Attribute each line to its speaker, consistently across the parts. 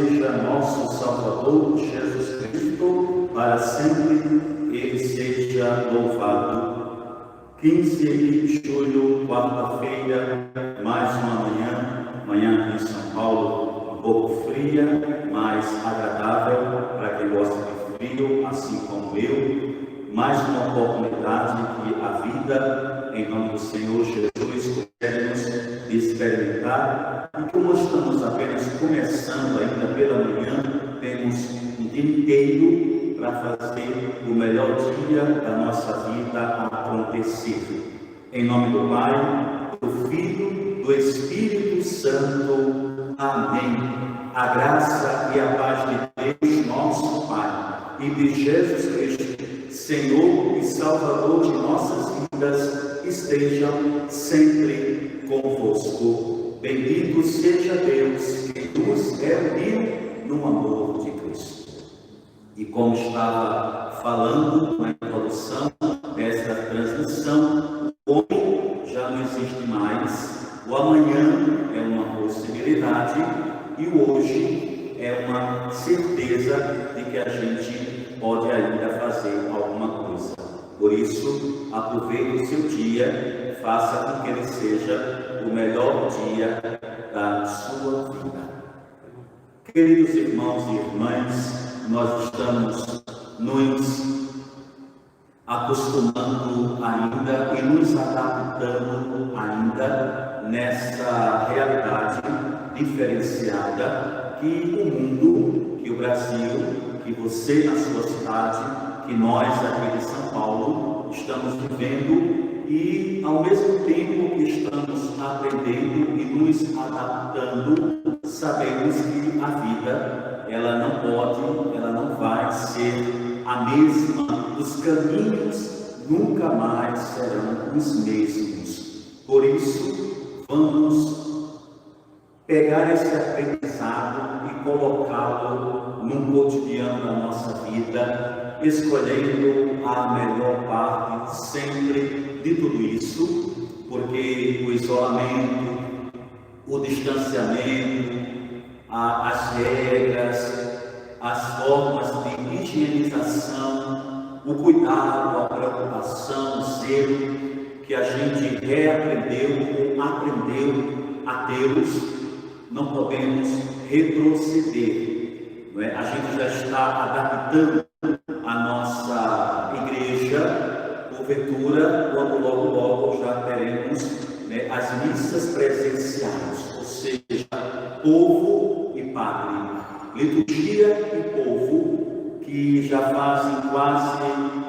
Speaker 1: seja nosso Salvador Jesus Cristo, para sempre Ele seja louvado. 15 de julho, quarta-feira, mais uma manhã aqui em São Paulo, um pouco fria, mas agradável para quem gosta de frio, assim como eu. Mais uma oportunidade que a vida, em nome do Senhor Jesus, queremos experimentar. E como estamos apenas começando ainda pela manhã, temos um dia inteiro para fazer o melhor dia da nossa vida acontecer. Em nome do Pai, do Filho, do Espírito Santo. Amém. A graça e a paz de Deus, nosso Pai, e de Jesus Cristo, Senhor e Salvador de nossas vidas, estejam sempre convosco. Bendito seja Deus que nos reuniu no amor de Cristo. E como estava falando na introdução desta transmissão, hoje já não existe mais, o amanhã é uma possibilidade e o hoje é uma certeza de que a gente pode ainda fazer alguma coisa. Por isso, aproveite o seu dia, faça com que ele seja o melhor dia da sua vida. Queridos irmãos e irmãs, nós estamos nos acostumando ainda e nos adaptando ainda nessa realidade diferenciada que o mundo, que o Brasil, que você na sua cidade, que nós aqui de São Paulo estamos vivendo, e ao mesmo tempo que estamos aprendendo e nos adaptando, sabemos que a vida ela não vai ser a mesma, os caminhos nunca mais serão os mesmos. Por isso, vamos pegar esse aprendizado e colocá-lo no cotidiano da nossa vida, escolhendo a melhor parte sempre de tudo isso, porque o isolamento, o distanciamento, as regras, as formas de higienização, o cuidado, a preocupação, o zelo que a gente reaprendeu ou aprendeu a Deus, não podemos retroceder. Não é? A gente já está adaptando a nossa igreja, porventura, quando logo já teremos as missas presenciais, ou seja, povo e padre, liturgia e povo, que já fazem quase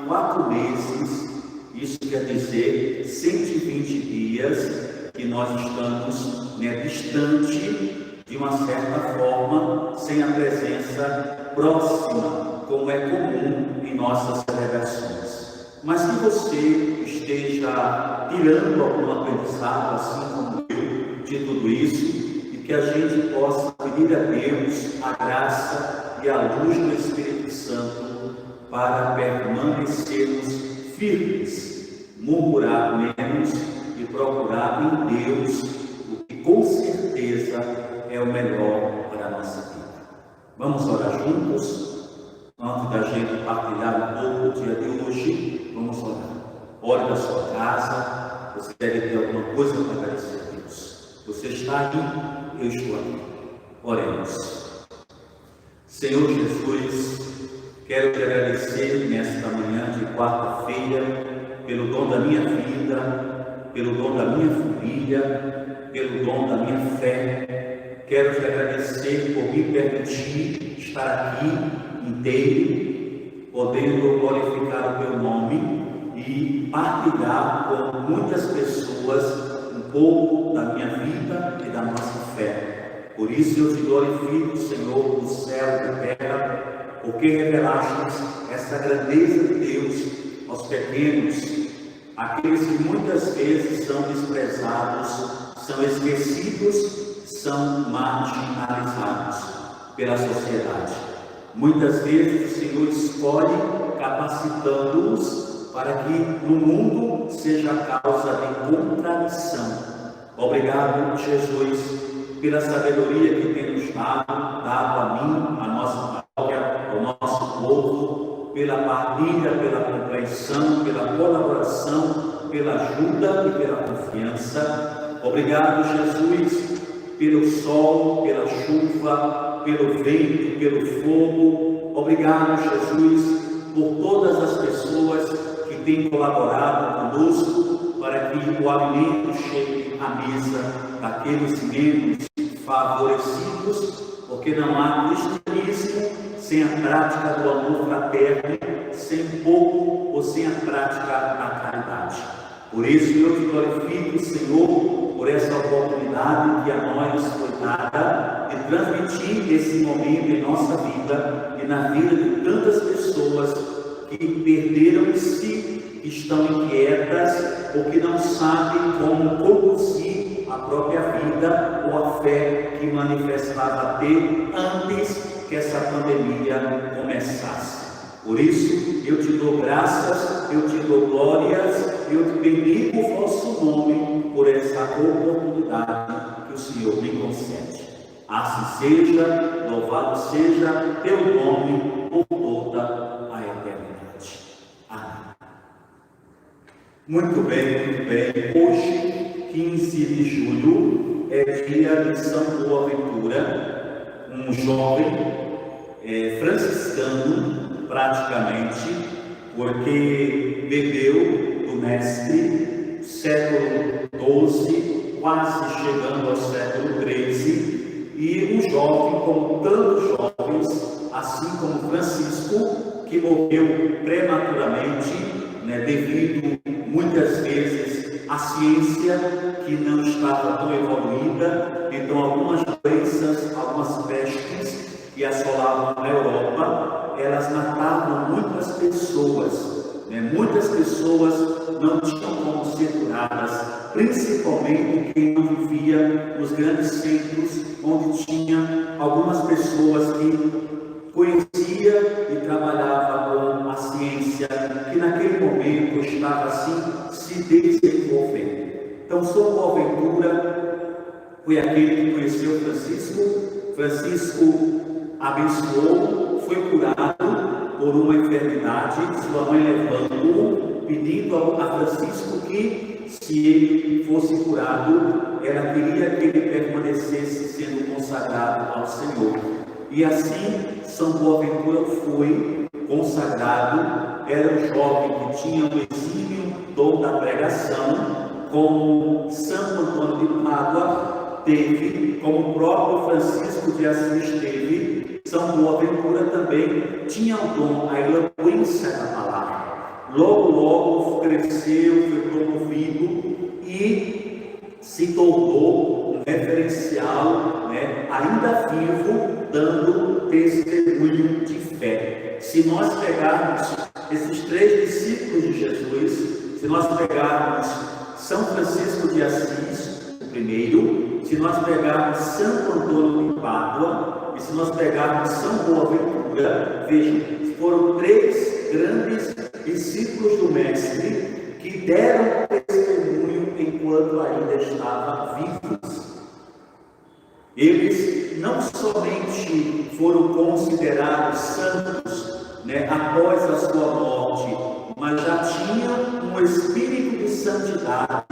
Speaker 1: 4 meses, isso quer dizer 120 dias, que nós estamos distante, de uma certa forma, sem a presença próxima, como é comum em nossas celebrações. Mas que você esteja tirando algum aprendizado, assim como eu, de tudo isso, e que a gente possa pedir a Deus a graça e a luz do Espírito Santo para permanecermos firmes, murmurar menos e procurar em Deus o que com certeza é o melhor para a nossa vida. Vamos orar juntos? Antes da gente partilhar um pouco o dia de hoje, vamos orar. Ore da sua casa, você deve ter alguma coisa para agradecer a Deus. Você está aqui, eu estou aqui. Oremos. Senhor Jesus, quero te agradecer nesta manhã de quarta-feira pelo dom da minha vida, pelo dom da minha família, pelo dom da minha fé. Quero te agradecer por me permitir estar aqui inteiro, podendo glorificar o teu nome e partilhar com muitas pessoas um pouco da minha vida e da nossa fé. Por isso eu te glorifico, Senhor, do céu e da terra, porque revelaste essa grandeza de Deus aos pequenos, aqueles que muitas vezes são desprezados, são esquecidos, são marginalizados pela sociedade. Muitas vezes o Senhor escolhe capacitando-os para que no mundo seja a causa de contradição. Obrigado, Jesus, pela sabedoria que tem nos dado a mim, a nossa paróquia, ao nosso povo, pela partilha, pela compreensão, pela colaboração, pela ajuda e pela confiança. Obrigado, Jesus, pelo sol, pela chuva, pelo vento, pelo fogo. Obrigado, Jesus, por todas as pessoas que têm colaborado conosco para que o alimento chegue à mesa daqueles menos favorecidos, porque não há cristianismo sem a prática do amor fraterno, sem pouco ou sem a prática da caridade. Por isso eu te glorifico, Senhor, por essa oportunidade que a nós foi dada de transmitir esse momento em nossa vida e na vida de tantas pessoas que perderam-se, que estão inquietas ou que não sabem como conduzir a própria vida ou a fé que manifestava ter antes que essa pandemia começasse. Por isso, eu te dou graças, eu te dou glórias, eu te bendigo o vosso nome por essa oportunidade que o Senhor me concede. Assim seja, louvado seja teu nome por toda a eternidade. Amém. Muito bem, muito bem. Hoje, 15 de julho, é dia de São Boaventura, um jovem franciscano, praticamente, porque bebeu do mestre, século XII, quase chegando ao século XIII, e um jovem, como tantos jovens, assim como Francisco, que morreu prematuramente, devido muitas vezes à ciência que não estava tão evoluída. Então algumas doenças, algumas pestes que assolavam a Europa, elas matavam muitas pessoas. Muitas pessoas não tinham como ser curadas, principalmente quem não vivia nos grandes centros, onde tinha algumas pessoas que conhecia e trabalhava com a ciência, que naquele momento estava assim se desenvolvendo. Então, São Boaventura foi aquele que conheceu Francisco. Francisco abençoou, foi curado por uma enfermidade, sua mãe levando-o, pedindo a Francisco que, se ele fosse curado, ela queria que ele permanecesse sendo consagrado ao Senhor. E assim, São Boaventura foi consagrado. Era um jovem que tinha um exímio dom da pregação, como Santo Antônio de Pádua teve, como o próprio Francisco de Assis teve. São Boaventura também tinha o dom, a eloquência da palavra. Logo cresceu, foi promovido e se tornou um referencial, ainda vivo, dando testemunho de fé. Se nós pegarmos esses 3 discípulos de Jesus, se nós pegarmos São Francisco de Assis, o primeiro, se nós pegarmos Santo Antônio de Pádua, e se nós pegarmos São Boaventura, vejam, foram 3 grandes discípulos do Mestre que deram testemunho enquanto ainda estavam vivos. Eles não somente foram considerados santos após a sua morte, mas já tinham um espírito de santidade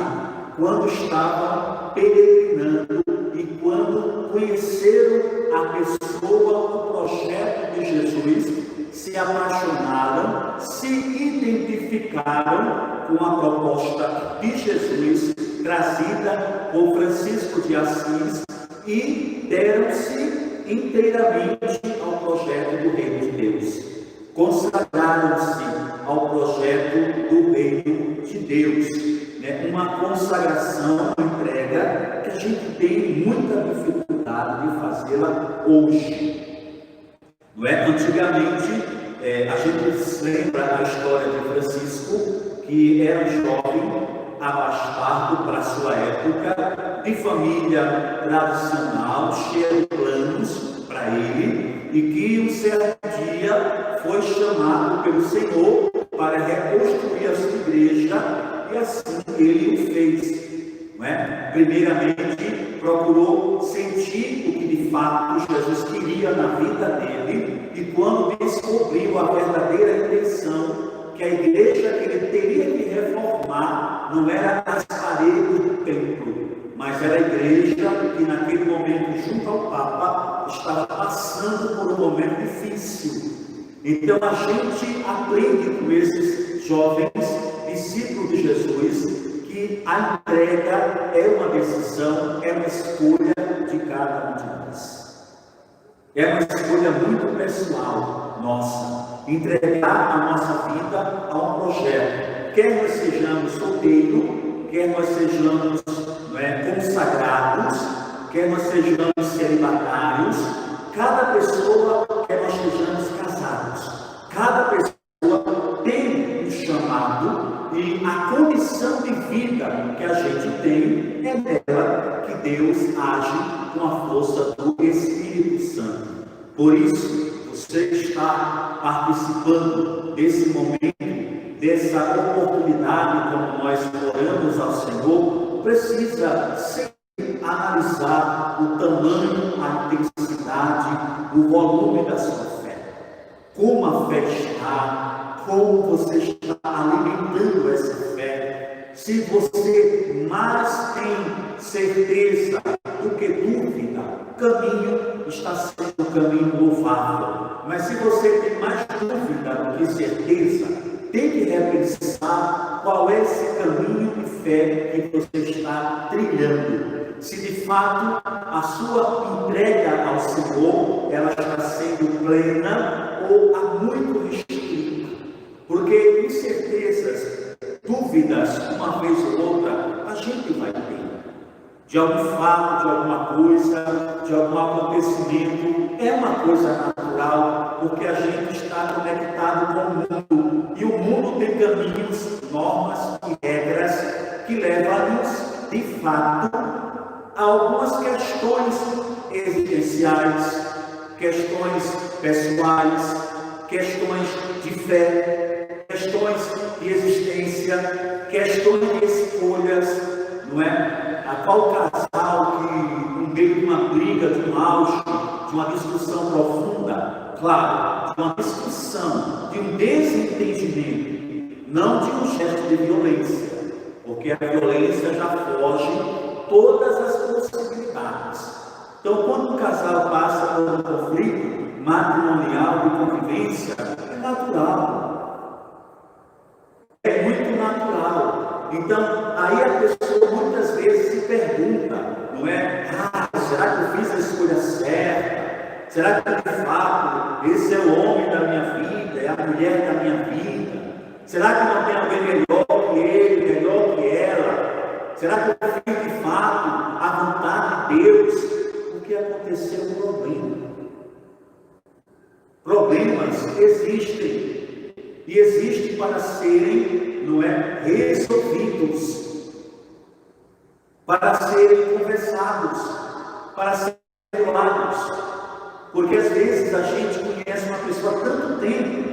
Speaker 1: quando estavam peregrinando e quando conheceram a pessoa, o projeto de Jesus, se apaixonaram, se identificaram com a proposta de Jesus trazida por Francisco de Assis e deram-se inteiramente ao projeto do Reino de Deus. Consagraram-se ao projeto do Reino de Deus. Uma consagração, uma entrega que a gente tem muita dificuldade de fazê-la hoje. Antigamente, a gente lembra a história de Francisco, que era um jovem abastado para a sua época, de família tradicional, cheia de planos para ele, e que um certo dia foi chamado pelo Senhor para reconstruir a sua igreja, e assim ele o fez. Primeiramente, procurou sentir o que de fato Jesus queria na vida dele, e quando descobriu a verdadeira intenção, que a igreja que ele teria que reformar não era as paredes do templo, mas era a igreja que naquele momento, junto ao Papa, estava passando por um momento difícil. Então a gente aprende com esses jovens discípulos de Jesus que a entrega é uma decisão, é uma escolha de cada um de nós. É uma escolha muito pessoal nossa, entregar a nossa vida a um projeto. Quer nós sejamos solteiros, quer nós sejamos consagrados, quer nós sejamos celibatários, cada pessoa, quer nós sejamos casados, cada pessoa tem um chamado, e a condição de vida que a gente tem é dela que Deus age com a força do Espírito Santo. Por isso, você está participando desse momento, dessa oportunidade, como nós oramos ao Senhor, precisa sempre analisar o tamanho, a intensidade, o volume da sua fé. Como a fé está, como você está alimentando essa fé. Se você mais tem certeza do que dúvida, o caminho está sendo um caminho louvável. Mas se você tem mais dúvida do que certeza, tem que repensar qual é esse caminho de fé que você está trilhando. Se de fato a sua entrega ao Senhor ela está sendo plena ou há muito restrita. Porque incertezas, dúvidas, uma vez ou outra, a gente vai ter. De algum fato, de alguma coisa, de algum acontecimento, é uma coisa natural, porque a gente está conectado com o mundo, e o mundo tem caminhos, normas e regras que levam-nos, de fato, a algumas questões existenciais, questões pessoais, questões de fé, questões de existência, questões de escolhas, não é? A qual casal que, no meio de uma briga, de um auge, de uma discussão profunda, claro, de uma discussão, de um desentendimento, não de um gesto de violência, porque a violência já foge todas as possibilidades. Então, quando um casal passa por um conflito matrimonial de convivência, é natural. É muito natural. Então, aí a pessoa muitas vezes se pergunta, não é? Será que eu fiz a escolha certa? Será que de fato esse é o homem da minha vida, é a mulher da minha vida? Será que não tem alguém melhor que ele, melhor que ela? Será que eu fiz de fato a vontade de Deus? O que aconteceu é um problema. Problemas existem, e existem para serem, não é, resolvidos, para serem conversados, para serem falados, porque às vezes a gente conhece uma pessoa há tanto tempo,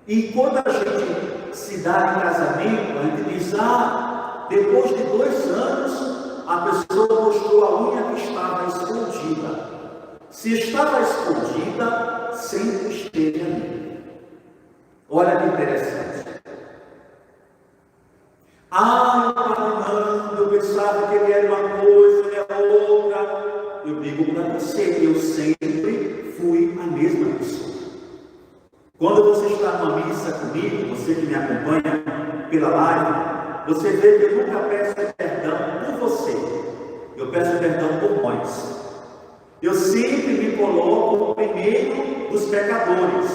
Speaker 1: e quando a gente se dá em casamento, a gente diz, depois de 2 anos, a pessoa mostrou a unha que estava escondida. Se estava escondida, sempre esteve ali. Olha que interessante. Eu pensava que ele era uma coisa, ele era outra. Eu digo para você, eu sempre fui a mesma pessoa. Quando você está numa missa comigo, você que me acompanha pela live, você vê que eu nunca peço perdão por você. Eu peço perdão por nós. Eu sempre me coloco no primeiro dos pecadores,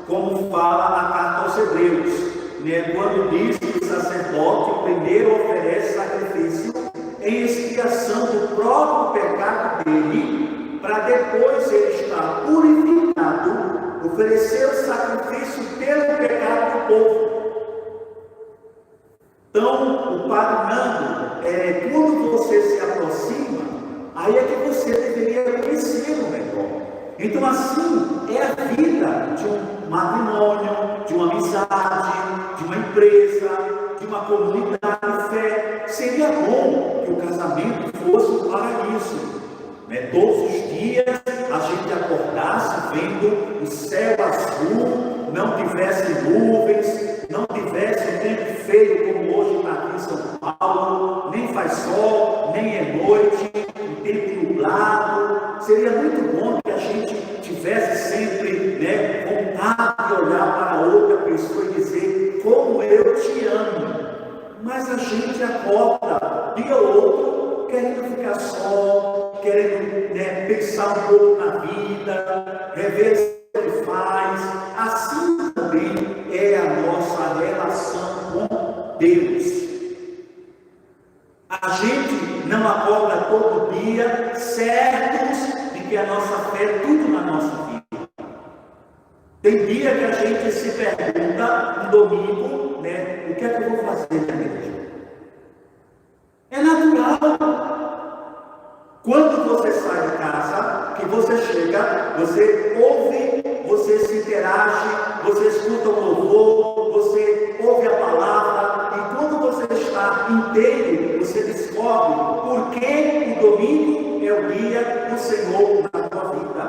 Speaker 1: como fala a carta aos Hebreus, né? Quando diz que o sacerdote primeiro oferece sacrifício em expiação do próprio pecado dele, para depois ele estar purificado, oferecer o sacrifício pelo pecado do povo. Então, o Padre Nando, quando você se aproxima, aí é que você deveria conhecê-lo melhor. Então, assim é a vida de um matrimônio, de uma amizade, de uma empresa, de uma comunidade de fé. Seria bom que o casamento fosse um paraíso, né? Todos os dias a gente acordasse vendo o céu azul, não tivesse nuvens, não tivesse um tempo feio como hoje está aqui em São Paulo, nem faz sol, nem é noite, um tempo nublado. Seria muito bom que a gente tivesse sempre, né, vontade de olhar para outra pessoa e dizer: como eu te amo. Mas a gente acorda dia ou outro querendo ficar só, querendo, né, pensar um pouco na vida, rever o que faz. Assim também é a nossa relação com Deus. A gente não acorda todo dia certos de que a nossa fé é tudo na nossa vida. Tem dia que a gente se pergunta, um domingo, né, o que é que eu vou fazer na igreja? É natural. Quando você sai de casa, que você chega, você ouve, você se interage, você escuta um louvor, você ouve a palavra, e quando você está inteiro, você descobre por que o domingo é o dia do Senhor na tua vida.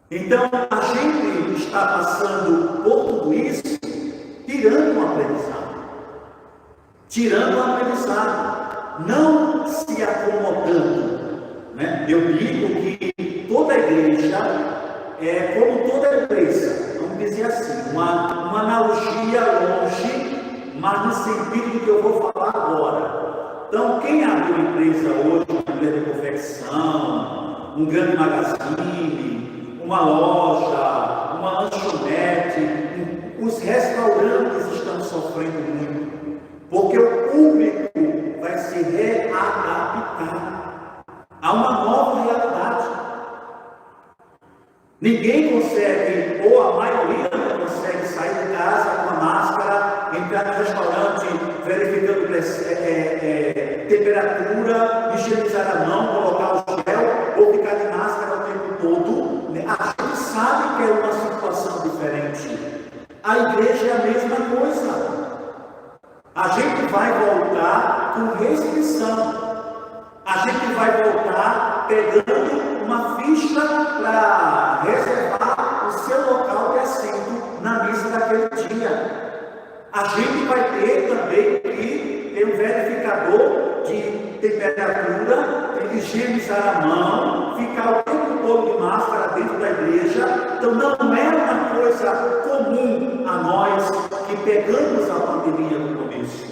Speaker 1: Então, a gente está passando por tudo isso, tirando um aprendizado. Tirando o aprendizado, não se acomodando, né? Eu digo que toda igreja é como toda empresa, vamos dizer assim, uma analogia longe, mas no sentido que eu vou falar agora. Então, quem abre uma empresa hoje, uma empresa de confecção, um grande magazine, uma loja, uma lanchonete, os restaurantes estão sofrendo muito. Porque o público vai se readaptar a uma nova realidade. Ninguém consegue, ou a maioria não consegue sair de casa com a máscara, entrar no restaurante verificando temperatura, higienizar a mão, colocar o gel, ou ficar de máscara o tempo todo. A gente sabe que é uma situação diferente. A igreja é a mesma coisa. A gente vai voltar com restrição. A gente vai voltar pegando uma ficha para reservar o seu local de assento na missa daquele dia. A gente vai ter também que ter um verificador de temperatura, higienizar a mão, ficar o tempo todo de máscara dentro da igreja. Então não é uma coisa comum a nós que pegamos a pandemia no começo.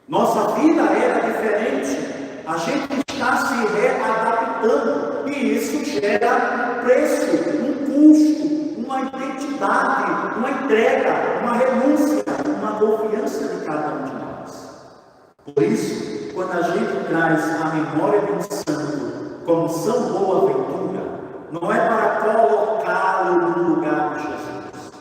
Speaker 1: Nossa vida era diferente. A gente está se readaptando e isso gera um preço, um custo, uma identidade, uma entrega, uma renúncia, uma confiança de cada um de nós. Por isso, quando a gente traz a memória de um santo como São Boaventura, não é para colocá-lo no lugar de Jesus,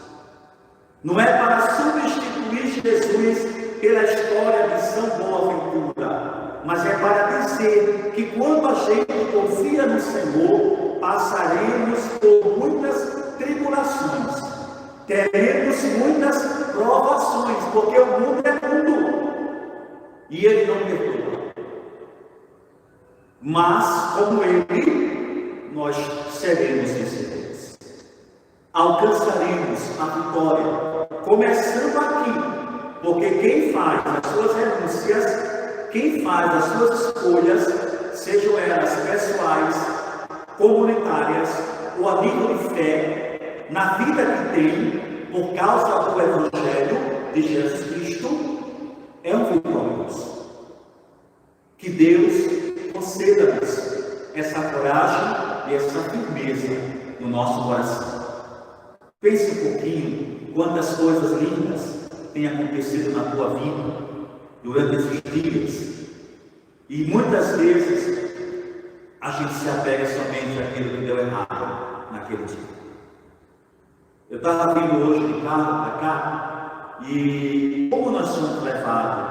Speaker 1: não é para substituir Jesus pela história de São Boaventura, mas é para dizer que quando a gente confia no Senhor, passaremos por muitas tribulações, teremos muitas provações, porque o mundo é mundo e Ele não perdoa. Mas, como Ele, nós seremos vencedores, alcançaremos a vitória, começando aqui. Porque quem faz as suas renúncias, quem faz as suas escolhas, sejam elas pessoais, comunitárias ou a nível de fé, na vida que tem, por causa do Evangelho de Jesus Cristo, é um vitorioso. Que Deus conceda-nos essa coragem e essa firmeza no nosso coração. Pense um pouquinho quantas coisas lindas tem acontecido na tua vida durante esses dias, e muitas vezes a gente se apega somente àquilo que deu errado naquele dia. Eu estava vindo hoje de carro para cá, e como nós somos levados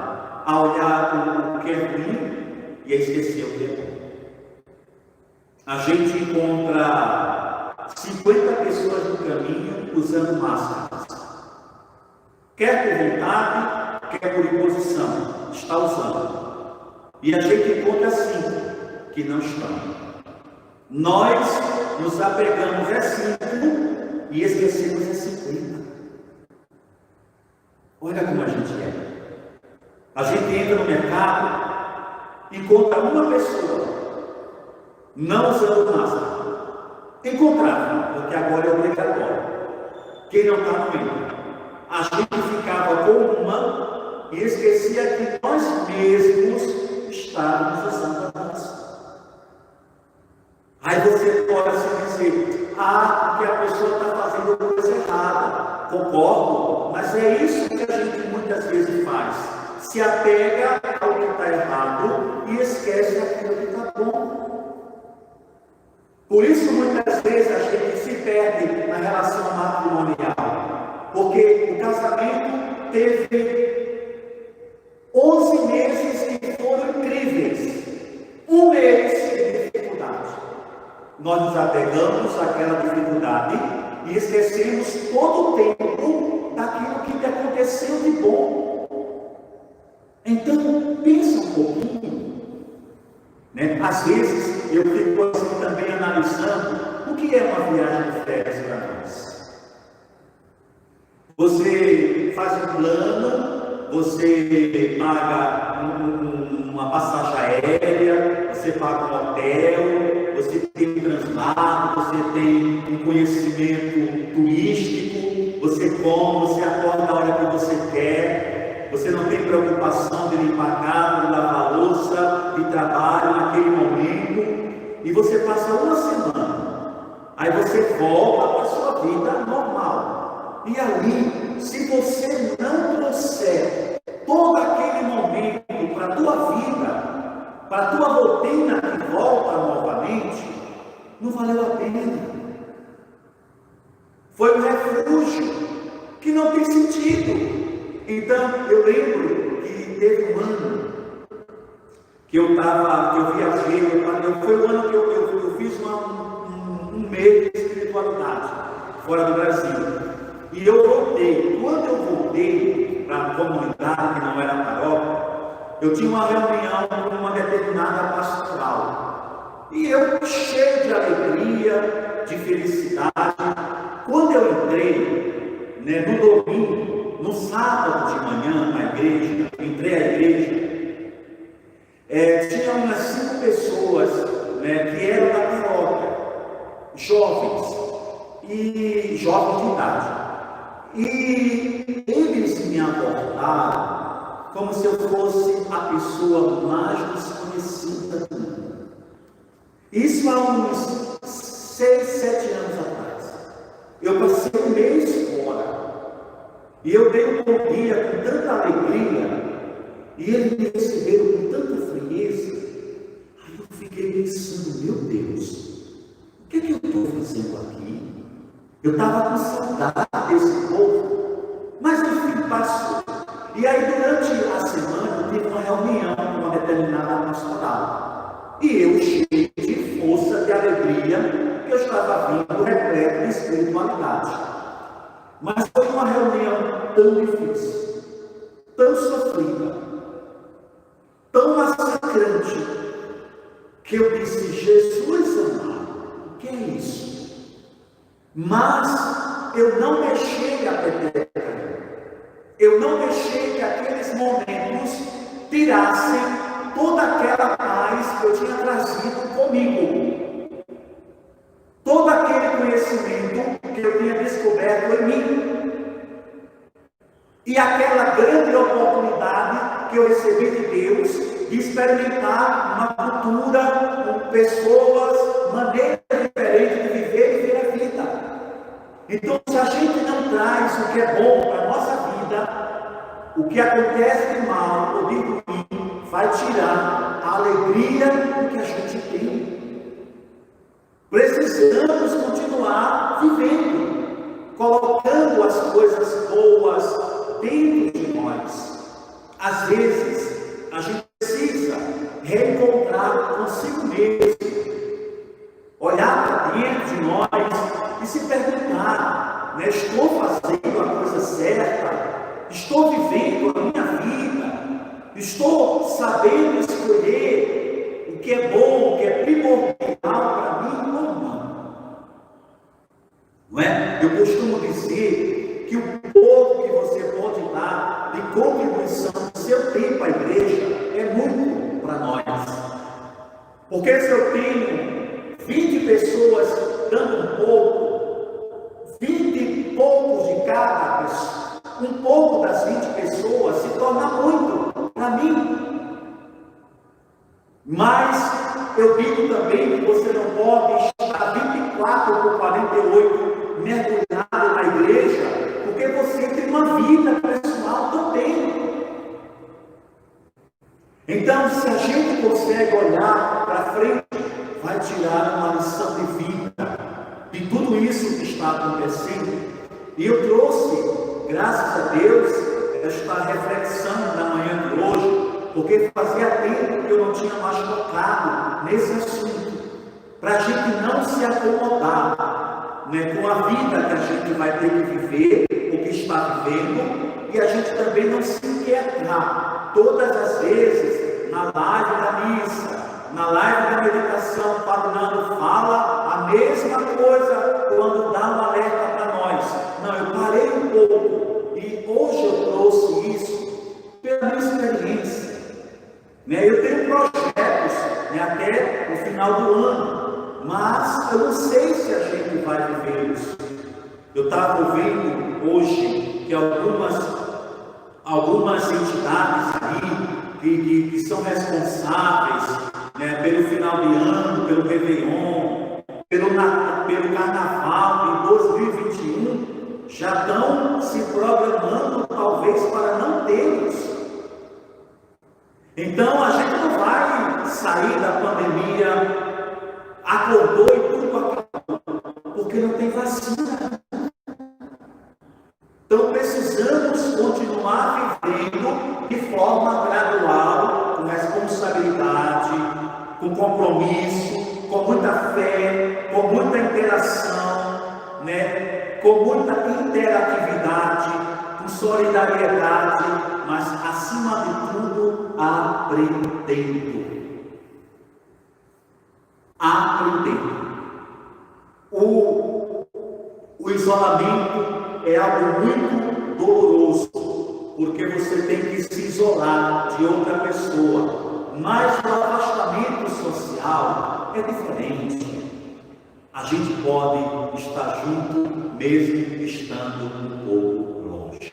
Speaker 1: a olhar o que é ruim e a esquecer o que é bom. A gente encontra 50 pessoas no caminho usando máscaras. Quer por vontade, quer por imposição, está usando. E a gente encontra 5 que não estão. Nós nos apegamos a 5 e esquecemos a 50. Olha como a gente é. A gente entra no mercado, encontra uma pessoa não usando máscara. Encontrava, porque agora é obrigatório. Quem não está no meio. A gente ficava com uma e esquecia que nós mesmos estávamos usando a máscara. Aí você pode assim dizer, porque a pessoa está fazendo coisa errada. Concordo, mas é isso que a gente muitas vezes faz. Se apega ao que está errado e esquece aquilo que está bom. Por isso, muitas vezes, a gente se perde na relação matrimonial. Porque o casamento teve 11 meses que foram incríveis. Um mês de dificuldade. Nós nos apegamos àquela dificuldade e esquecemos todo o tempo daquilo que aconteceu de bom. Então, pensa um pouquinho. Às vezes, eu fico assim também analisando o que é uma viagem de férias para nós. Você faz um plano, você paga uma passagem aérea, você paga um hotel, você tem um translado, você tem um conhecimento turístico, você come, você acorda a hora que você quer, você não tem preocupação de limpar a casa, de lavar a louça, de trabalho naquele momento, e você passa uma semana, aí você volta para a sua vida normal. E ali, se você não trouxer todo aquele momento para a tua vida, para a tua rotina que volta novamente, não valeu a pena. Foi um refúgio que não tem sentido. Então, eu lembro que teve um ano que eu viajei, foi um ano que eu fiz um mês de espiritualidade fora do Brasil. E eu voltei. Quando eu voltei para a comunidade, que não era paróquia, eu tinha uma reunião com uma determinada pastoral. E eu, cheio de alegria, de felicidade, quando eu entrei, no domingo, no sábado de manhã, na igreja, entrei à igreja, tinha umas 5 pessoas, que eram da paróquia, jovens de idade. E eles me abordaram como se eu fosse a pessoa mais desconhecida do mundo. Isso há uns 6, 7 anos atrás. Eu passei um mês fora. E eu dei um bom dia com tanta alegria. E eles me receberam com tanta frieza. Aí eu fiquei pensando, meu Deus, o que é que eu estou fazendo aqui? Eu estava com saudade desse povo, mas enfim, passou. E aí, durante a semana, eu tive uma reunião com uma determinada pastoral. E eu, cheio de força, de alegria, que eu estava vindo repleto de espiritualidade. Mas foi uma reunião tão difícil, tão sofrida, tão massacrante, que eu disse, Jesus amado, o que é isso? Mas eu não deixei a peteca, eu não deixei que aqueles momentos tirassem toda aquela paz que eu tinha trazido comigo, todo aquele conhecimento que eu tinha descoberto em mim, e aquela grande oportunidade que eu recebi de Deus de experimentar uma cultura com pessoas, maneiras diferentes de viver e ver a vida. Então, se a gente não traz o que é bom para a nossa vida, o que acontece de mal ou de ruim vai tirar a alegria que a gente tem. Precisamos continuar vivendo, colocando as coisas boas dentro de nós. Às vezes, a gente precisa reencontrar consigo mesmo, olhar para dentro de nós e se perguntar, estou fazendo a coisa certa? Estou vivendo a minha vida? Estou sabendo escolher o que é bom, o que é primordial para mim ou não é? Eu costumo dizer que o pouco que você pode dar de contribuição do seu tempo à igreja é muito para nós. Porque se eu tenho 20 pessoas dando um pouco, 20 e poucos de cada pessoa, um pouco das 20 pessoas se torna muito para mim. Mas eu digo também que você não pode estar 24 por 48 mergulhado na igreja, porque você tem uma vida pessoal também. Então, se a gente consegue olhar para frente, vai tirar uma lição de vida de tudo isso que está acontecendo. E eu trouxe, graças a Deus, esta reflexão na manhã de hoje, porque fazia tempo que eu não tinha mais tocado nesse assunto, para a gente não se acomodar, né, com a vida que a gente vai ter que viver, o que está vivendo, e a gente também não se inquietar todas as vezes na live da missa, na live da meditação. Padre Nando fala a mesma coisa quando dá um alerta para nós. Não, eu parei um pouco e hoje eu trouxe isso pela minha experiência. Eu tenho projetos, até o final do ano, mas eu não sei se a gente vai viver isso. Eu estava ouvindo hoje que algumas entidades aí que são responsáveis, pelo final de ano, pelo Réveillon, pelo Carnaval de 2021, já estão se programando talvez para não termos. Então a gente não vai sair da pandemia, acordou e tudo acabou, porque não tem vacina. Então precisamos continuar vivendo de forma gradual, com responsabilidade, com compromisso, com muita fé, com muita interação, com muita interatividade, com solidariedade, mas acima de tudo, aprendendo. O isolamento é algo muito doloroso, porque você tem que se isolar de outra pessoa, mas o afastamento social é diferente. A gente pode estar junto mesmo estando um pouco longe.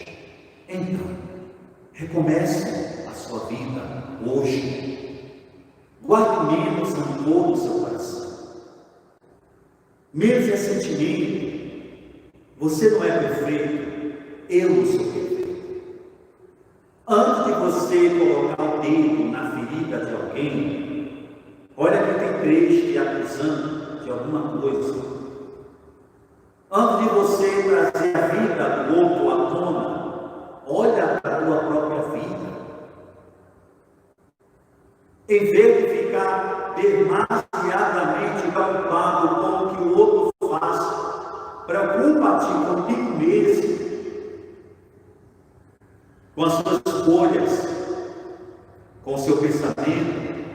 Speaker 1: Então, recomece a sua vida hoje. Guarde menos rancor no seu coração, menos ressentimento. Você não é perfeito, eu não sou perfeito. Antes de você colocar o dedo na ferida de alguém, olha que tem 3 te acusando de alguma coisa. Antes de você trazer a vida do outro à tona, olha para a tua própria vida. Em vez de ficar demasiadamente preocupado com o que o outro faz, preocupa-te contigo mesmo, com as suas escolhas, com o seu pensamento,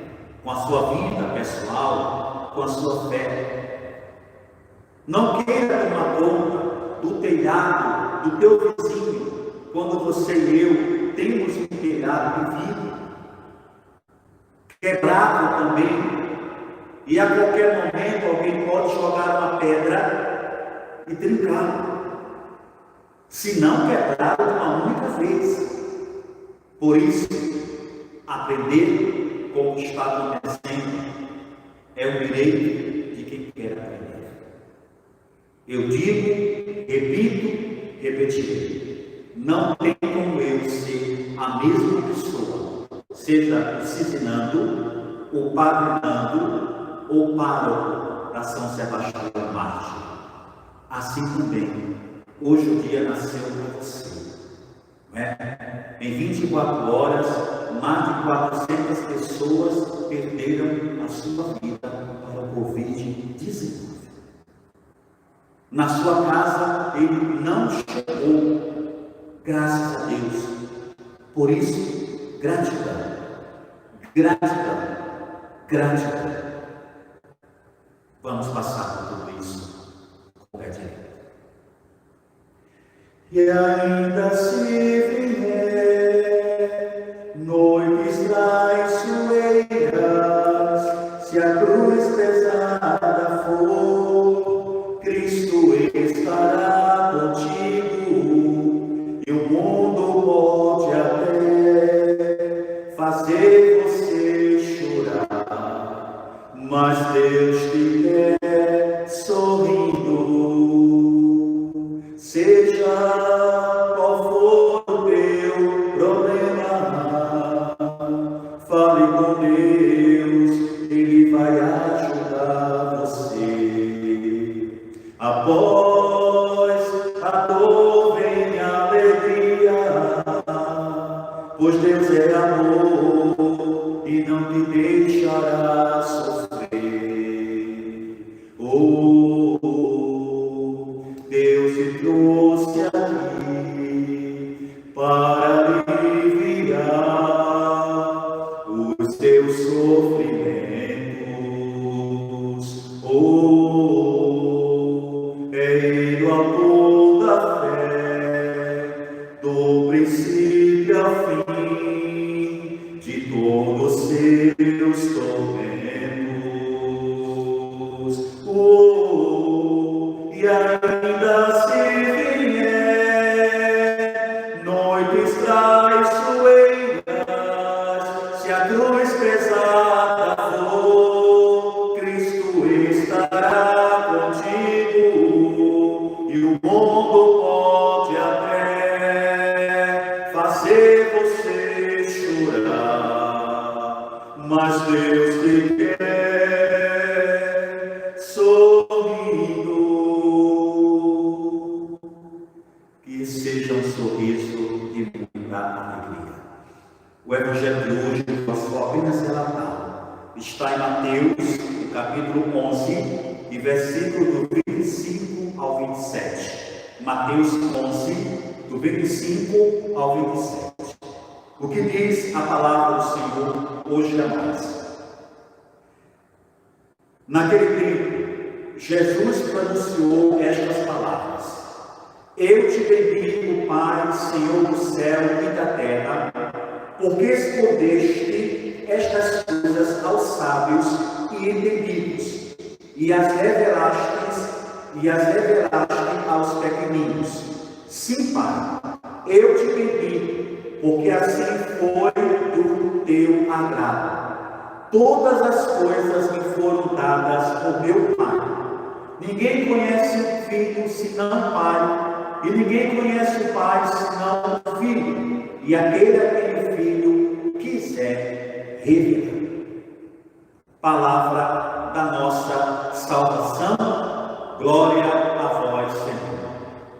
Speaker 1: com a sua vida pessoal, com a sua fé. Não queira tomar conta do telhado do teu vizinho, quando você e eu temos um telhado de vida, quebrado também, e a qualquer momento alguém pode jogar uma pedra e trincar, se não quebrado de uma única vez. Por isso, aprender com o que está acontecendo é o direito de quem quer aprender. Eu digo, repito, repetirei: não tem como eu ser a mesma pessoa, seja o Cicinando, o Padre Nando, ou o pároco da São Sebastião Mártir. Assim também, hoje o dia nasceu para você. Em 24 horas, mais de 400 pessoas perderam a sua vida para o Covid-19. Na sua casa, ele não chegou, graças a Deus. Por isso, Gratidão, gratidão, gratidão. Vamos passar por tudo isso com pé direito. E ainda se vier noites traiçoeiras, se a cruz pesada for, Cristo estará contigo, e o mundo pode até fazer você chorar, mas Deus te quer sorrindo. Seja qual for o teu problema, fale com Deus, Ele vai ajudar você. Após a dor vem a alegria, pois Deus é amor e não te deixará sofrer. Deus te trouxe aqui para aliviar os teus sofrimentos. É Ele o autor da fé, do princípio ao fim, de todos os seus tormentos. E ainda se vier noites traiçoeiras, se a cruz pesada for, Cristo estará contigo, e o mundo pode até fazer você chorar, mas Deus te quer sorrindo. Que seja um sorriso de muita alegria. O Evangelho de hoje, que nós vamos apenas relatar, está em Mateus, no capítulo 11, e versículo do 25 ao 27. Mateus 11, do 25 ao 27. O que diz a palavra do Senhor hoje é mais. Naquele tempo, Jesus pronunciou estas palavras: Eu te bendigo, Pai, Senhor do céu e da terra, porque escondeste estas coisas aos sábios e entendidos, e as revelaste aos pequeninos. Sim, Pai, eu te bendigo, porque assim foi do teu agrado. Todas as coisas me foram dadas por meu Pai. Ninguém conhece o Filho senão o Pai, e ninguém conhece o Pai senão o Filho, e aquele a quem o Filho quiser revelar. Palavra da nossa salvação, glória a vós, Senhor.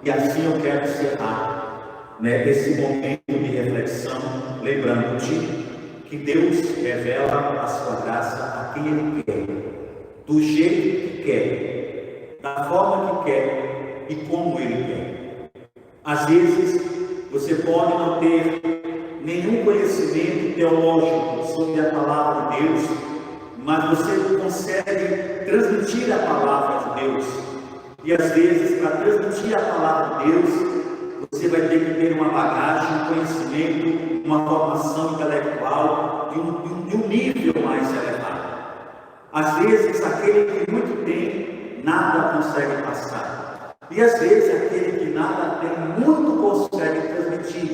Speaker 1: E assim eu quero encerrar esse momento de reflexão, lembrando-te que Deus revela a sua graça a quem Ele quer, do jeito que quer, da forma que quer e como Ele quer. Às vezes, você pode não ter nenhum conhecimento teológico sobre a palavra de Deus, mas você consegue transmitir a palavra de Deus. E às vezes, para transmitir a palavra de Deus, você vai ter que ter uma bagagem, um conhecimento, uma formação intelectual de um nível mais elevado. Às vezes, aquele que muito tem, nada consegue passar. E às vezes, aquele que nada tem, muito consegue transmitir.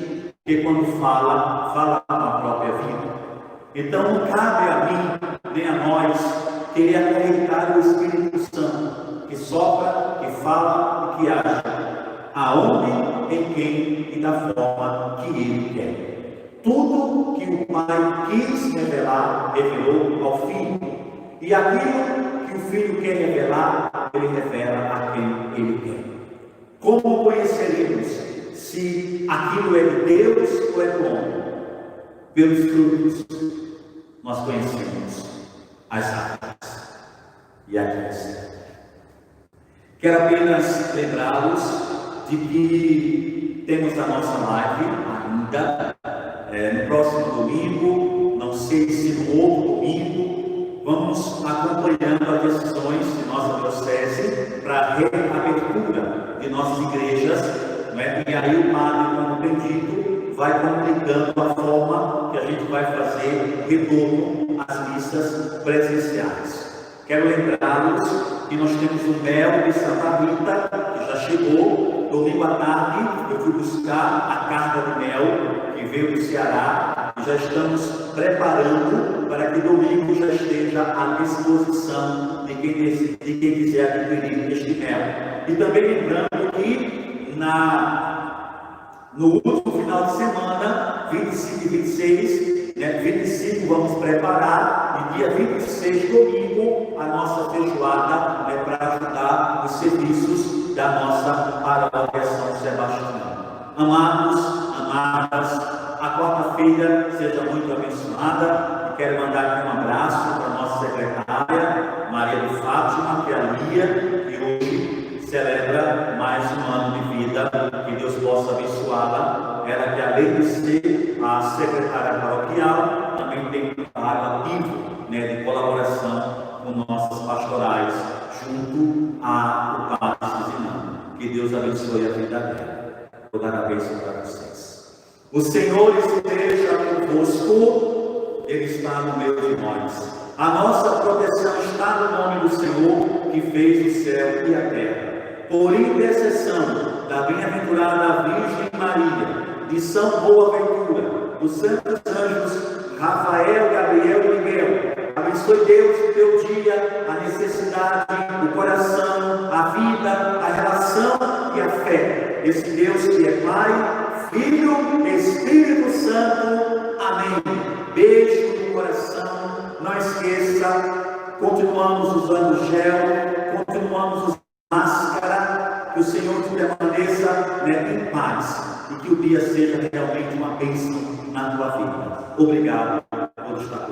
Speaker 1: Porque quando fala com a própria vida. Então, não cabe a mim, nem a nós, querer acorrentar o Espírito Santo, que sopra, que fala e que age, aonde, em quem e da forma que Ele quer. Tudo que o Pai quis revelar, revelou ao Filho. E aquilo que o Filho quer revelar, Ele revela a quem Ele quer. Como conheceremos se aquilo é de Deus ou é bom? Pelos frutos nós conhecemos as árvores e a cruz. Quero apenas lembrá-los de que temos a nossa live ainda no próximo domingo, não sei se no outro domingo, vamos acompanhando as decisões de nossa diocese para a reabertura de nossas igrejas, né? E aí o padre, como bendito, vai comunicando a forma que a gente vai fazer retorno às missas presenciais. Quero lembrá-los que nós temos o mel de Santa Rita, que já chegou. Domingo à tarde eu fui buscar a carga de mel que veio do Ceará e já estamos preparando para que domingo já esteja à disposição de quem quiser adquirir este mel. E também lembrando que no último final de semana, 25 e 26, 25 vamos preparar, e dia 26, domingo, a nossa feijoada para ajudar os serviços da nossa paróquia São Sebastião. Amados, amadas, a quarta-feira seja muito abençoada, e quero mandar aqui um abraço para a nossa secretária, Maria de Fátima, que é a Lia, que hoje celebra mais um ano de vida. Que Deus possa abençoá-la. Ela que, além de ser a secretária paroquial, também tem um trabalho ativo, de colaboração com nossas pastorais, junto ao Padre Zinão. Que Deus abençoe a vida dela. Vou dar a bênção para vocês. O Senhor esteja convosco, Ele está no meio de nós. A nossa proteção está no nome do Senhor, que fez o céu e a terra. Por intercessão da bem-aventurada Virgem Maria, de São Boaventura, dos santos anjos Rafael, Gabriel e Miguel, abençoe Deus o teu dia, a necessidade, o coração, a vida, a relação e a fé. Esse Deus que é Pai, Filho, Espírito Santo. Amém. Beijo no coração. Não esqueça, continuamos usando gel, continuamos usando máscara, que o Senhor te permaneça em paz e que o dia seja realmente uma bênção na tua vida. Obrigado por estar